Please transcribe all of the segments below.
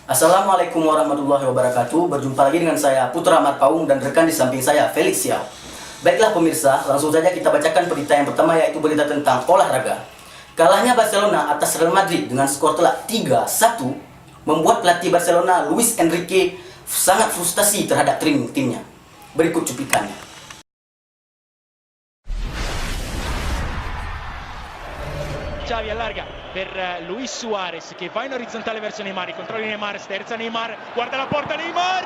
Assalamualaikum warahmatullahi wabarakatuh. Berjumpa lagi dengan saya Putra Ahmad Paung dan rekan di samping saya Felix Yao. Baiklah pemirsa, langsung saja kita bacakan berita yang pertama, yaitu berita tentang olahraga. Kalahnya Barcelona atas Real Madrid dengan skor telak 3-1 membuat pelatih Barcelona Luis Enrique sangat frustasi terhadap timnya. Berikut cuplikannya. Xavi allarga per Luis Suarez che va in orizzontale verso Neymar, i controlli Neymar, sterza Neymar, guarda la porta Neymar!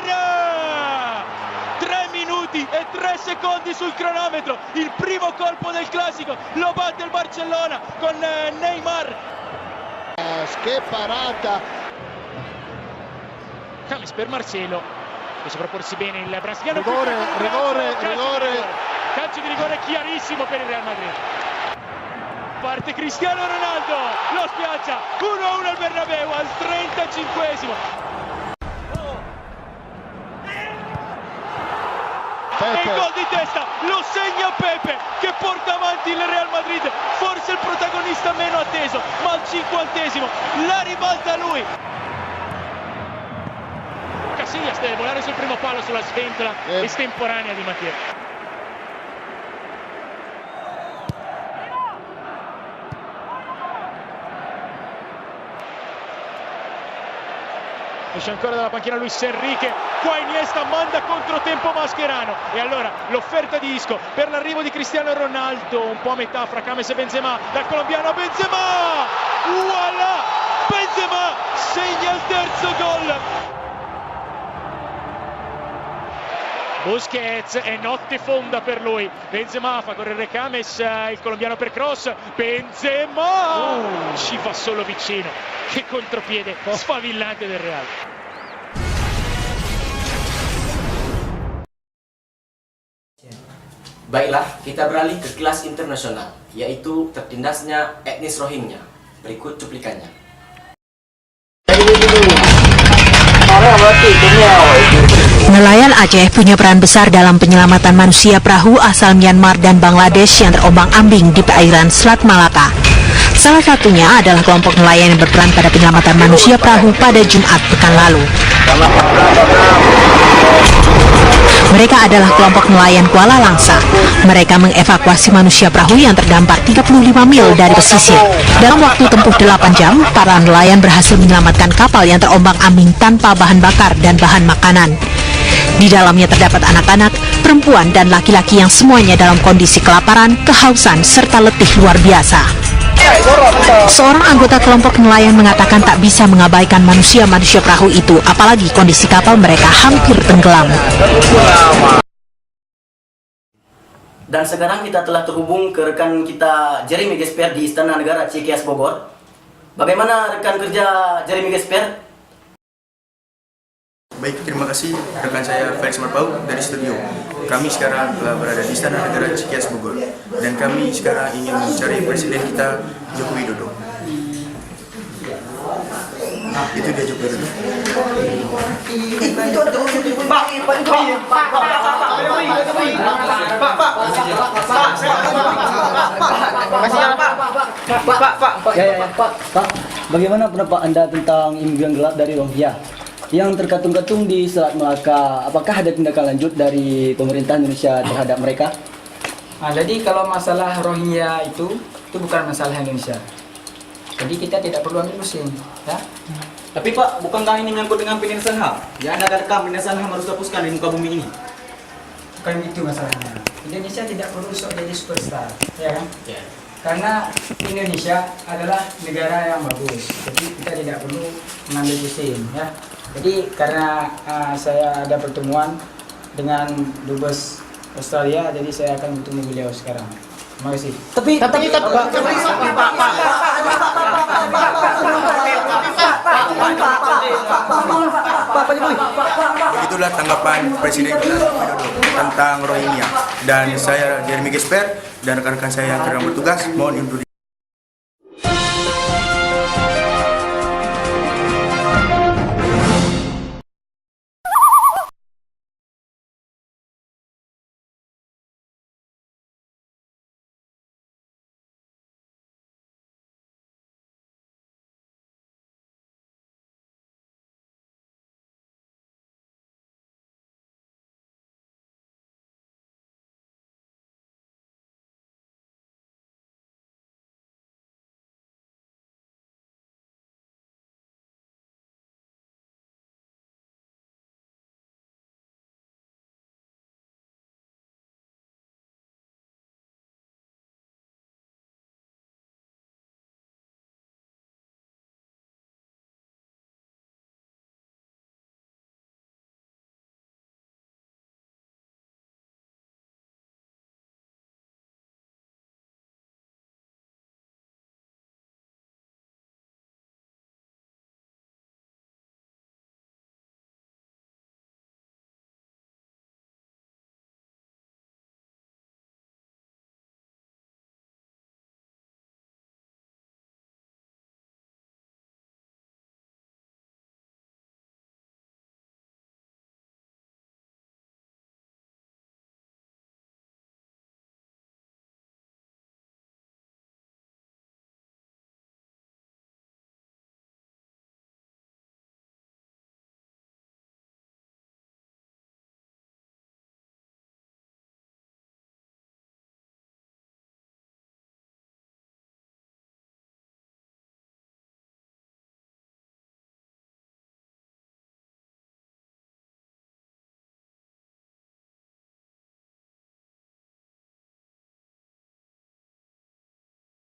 3 minuti e 3 secondi sul cronometro, il primo colpo del classico, lo batte il Barcellona con Neymar. Che parata! James per Marcelo, che sovrapporsi bene il brasiliano. Rigore! Calcio di rigore chiarissimo per il Real Madrid. Parte Cristiano Ronaldo, lo spiazza, 1-1 al Bernabeu al 35esimo. E il gol di testa lo segna Pepe che porta avanti il Real Madrid, forse il protagonista meno atteso, ma al 50esimo la ribalta lui. Casillas deve volare sul primo palo sulla sventola estemporanea di Mattia. Esce ancora dalla panchina Luis Enrique, qua Iniesta manda controtempo Mascherano e allora l'offerta di Isco per l'arrivo di Cristiano Ronaldo, un po' a metà fra James e Benzema, dal colombiano a Benzema, voilà, Benzema segna il terzo gol. Busquets è notte fonda per lui, Benzema fa correre James, il colombiano per cross, Benzema ci va solo vicino, che contropiede sfavillante del Real. Baiklah, kita beralih ke kelas internasional, yaitu tertindasnya etnis Rohingya. Berikut cuplikannya. Nelayan Aceh punya peran besar dalam penyelamatan manusia perahu asal Myanmar dan Bangladesh yang terombang-ambing di perairan Selat Malaka. Salah satunya adalah kelompok nelayan yang berperan pada penyelamatan manusia perahu pada Jumat pekan lalu. Mereka adalah kelompok nelayan Kuala Langsa. Mereka mengevakuasi manusia perahu yang terdampar 35 mil dari pesisir. Dalam waktu tempuh 8 jam, para nelayan berhasil menyelamatkan kapal yang terombang-ambing tanpa bahan bakar dan bahan makanan. Di dalamnya terdapat anak-anak, perempuan, dan laki-laki yang semuanya dalam kondisi kelaparan, kehausan, serta letih luar biasa. Seorang anggota kelompok nelayan mengatakan tak bisa mengabaikan manusia-manusia perahu itu, apalagi kondisi kapal mereka hampir tenggelam. Dan sekarang kita telah terhubung ke rekan kita Jeremy Gesper di Istana Negara Cikeas Bogor. Bagaimana rekan kerja Jeremy Gesper? Baik, terima kasih rekan saya Felix Marpau dari studio. Kami sekarang telah berada di Istana Negara Cikeas Bogor dan kami sekarang ingin mencari Presiden kita Joko Widodo. Itu dia Joko Widodo. Pak, bagaimana pendapat Anda tentang imigran gelap dari Rohingya yang terkatung-katung di Selat Melaka? Apakah ada tindakan lanjut dari pemerintah Indonesia terhadap mereka? Jadi kalau masalah Rohingya itu bukan masalah Indonesia. Jadi kita tidak perlu ambil pusing, ya. Tapi Pak, bukankah ini menyangkut dengan penindasan HAM? Ya, Anda katakan penindasan HAM harus dihapuskan di muka bumi ini. Bukan itu masalahnya. Indonesia tidak perlu sok jadi superstar, ya kan? Ya. Karena Indonesia adalah negara yang bagus. Jadi kita tidak perlu mengambil pusing, ya. Jadi karena saya ada pertemuan dengan Dubes Australia, jadi saya akan bertemu beliau sekarang. Terima kasih. Begitulah tanggapan Presiden Joko Widodo tentang Rohingya. Dan saya Jeremy Gesper dan rekan-rekan saya yang sedang bertugas mohon undur diri.